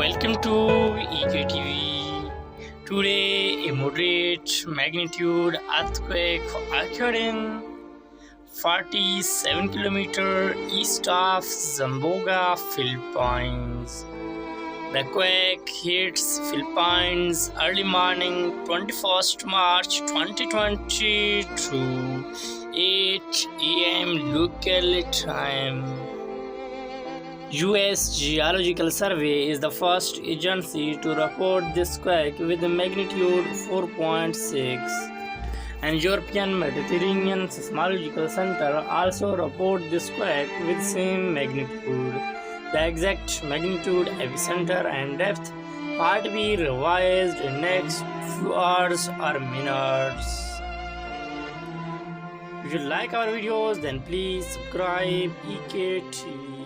Welcome to EKTV. Today, a moderate magnitude earthquake occurred in 47 km east of Zamboanga, Philippines. The quake hits Philippines early morning 21st March 2022, 8 a.m. local time. US Geological Survey is the first agency to report this quake with a magnitude 4.6, and European Mediterranean Seismological Center also report this quake with same magnitude. The exact magnitude, epicenter and depth might be revised in next few hours or minutes. If you like our videos, then please subscribe EKTV.